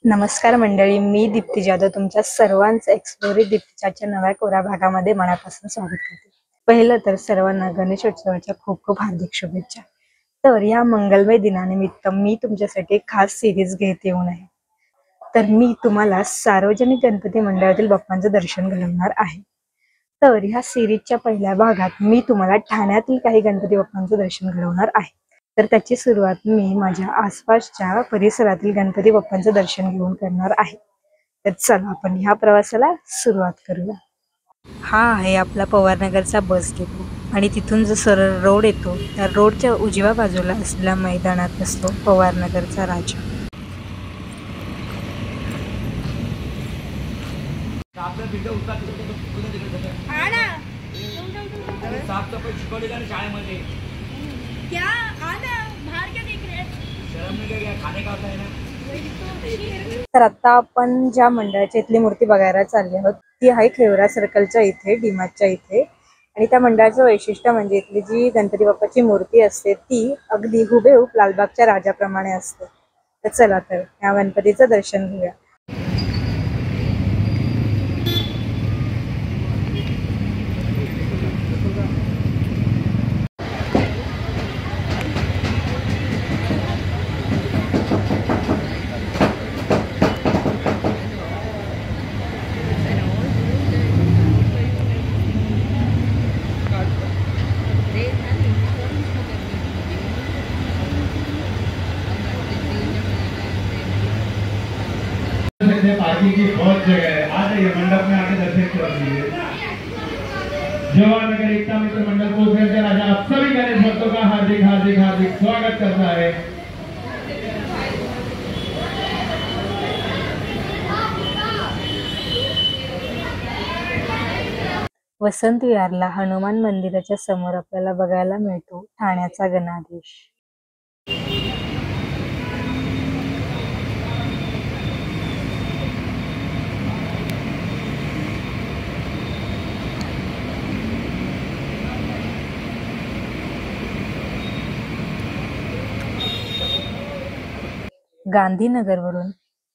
नमस्कार मंडळी, मी दीप्ती जाधव तुमच्या सर्वांचं एक्सप्लोरी दीप्तीच्या नव्या कोऱ्या भागामध्ये मनापासून स्वागत करते। पहिलं तर सर्वांना गणेशोत्सवाच्या खूप खूप हार्दिक शुभेच्छा। तर या मंगलमय दिनानिमित्त मी तुमच्यासाठी खास सिरीज घेत येऊन आहे। तर मी तुम्हाला सार्वजनिक गणपती मंडळातील बाप्पांचं दर्शन घडवणार आहे। तर ह्या सिरीजच्या पहिल्या भागात मी तुम्हाला ठाण्यातील काही गणपती बाप्पांचं दर्शन घडवणार आहे। तर त्याची सुरुवात मी माझ्या आसपासच्या परिसरातील गणपती बाप्पांचं दर्शन घेऊन करणार आहे। तर चला आपण ह्या प्रवासाला सुरुवात करूया। हा आहे आपला पवारनगरचा बस डेपो आणि तिथून जो सरळ रोड येतो त्या रोडच्या उजव्या बाजूला असलेल्या मैदानात असतो पवारनगरचा राजा। साफसफाई शिकवली का शाळेमध्ये? क्या आना बाहर क्या देख रहे हैं? शर्म नहीं क्या खाने का होता है ना। तर आता आपण ज्या मंडळाची इथली मूर्ती बघायला चालली आहोत ती आहे खेवरा सर्कलच्या इथे, डीमार्टच्या इथे। आणि त्या मंडळाचं वैशिष्ट्य म्हणजे इथली जी गणपती बाप्पाची मूर्ती असते ती अगदी हुबेहूब लालबागच्या राजाप्रमाणे असते। तर चला तर या गणपतीचं दर्शन घेऊया। पार्टी की बहुत जगह है, आ जाइए मंडप में आके दर्शन कर लीजिए। जवाहर नगर एकता मित्र मंडल को फिर से राजा आप सभी गणेश भक्तों का हार्दिक हार्दिक हार्दिक स्वागत करता है। वसंत विहारला हनुमान मंदिराच्या समोर आपल्याला बघायला मिळतो ठाण्याचा गणाधीश। गांधीनगरवरून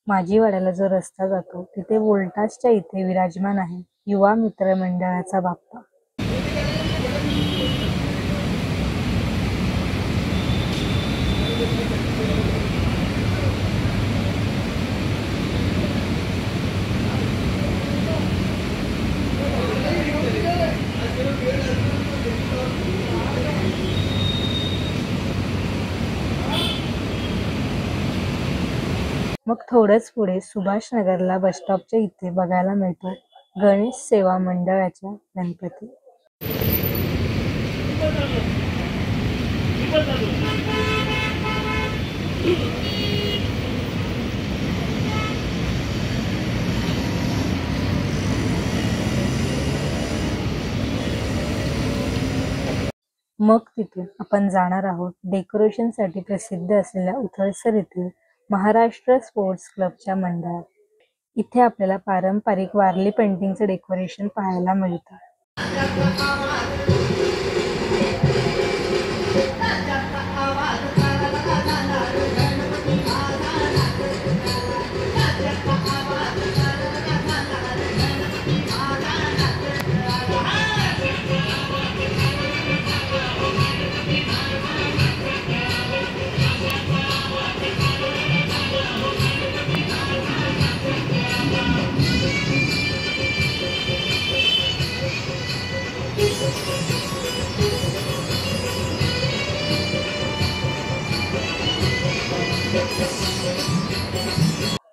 माझीवाड्याला जो रस्ता जातो तिथे वोल्टासच्या इथे विराजमान आहे युवा मित्र मंडळाचा बाप्पा। मग थोडंच पुढे सुभाष नगरला बस स्टॉपच्या इथे बघायला मिळतो गणेश सेवा मंडळाचा गणपती। मग तिथून आपण जाणार आहोत डेकोरेशनसाठी प्रसिद्ध असलेल्या उथळसर येथील महाराष्ट्र स्पोर्ट्स क्लबच्या मंडळात। इथे आपल्याला पारंपरिक वारली पेंटिंगचं डेकोरेशन पाहायला मिळतं।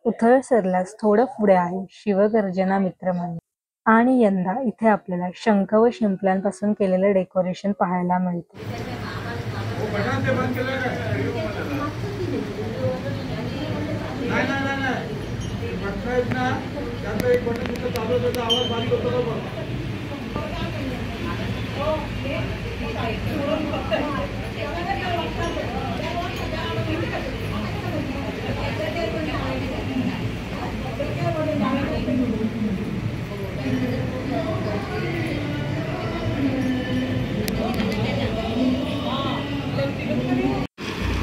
उथळसरलाच थोडं पुढे आहे शिवगर्जना मित्र मंडळ आणि यंदा इथे आपल्याला शंख व शिंपल्यांपासून केलेलं डेकोरेशन पाहायला मिळतं।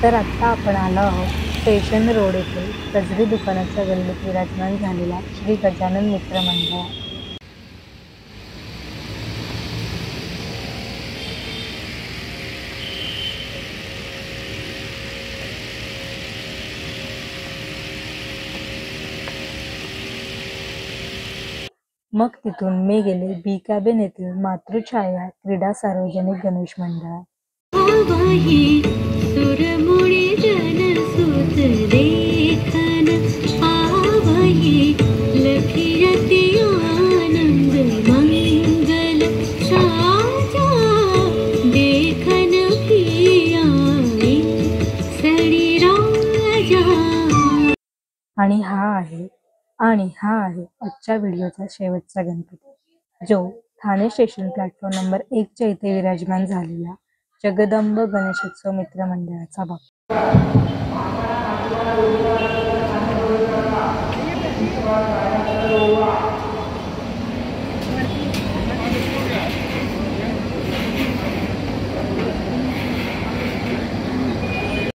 तर आता आपण आलो आहोत स्टेशन रोड येथे गजरी दुकानाच्या गल्लीत विराजमान झालेला श्री गजानन मित्र मंडळ. मग तिथून मी गेले बी कॅबिन येथील मातृछाया क्रीडा सार्वजनिक गणेश मंडळात. आवाही सुरमुळी जनसुत देखन आवाही लखियति आनंद मंगल साजा देखन पियाई सडी राजा. आणि हा आहे आजच्या व्हिडिओचा शेवटचा गणपती, जो ठाणे स्टेशन प्लॅटफॉर्म नंबर 1 च्या इथे विराजमान झालेला जगदंब गणेशोत्सव मित्र मंडळाचा बाप्पा.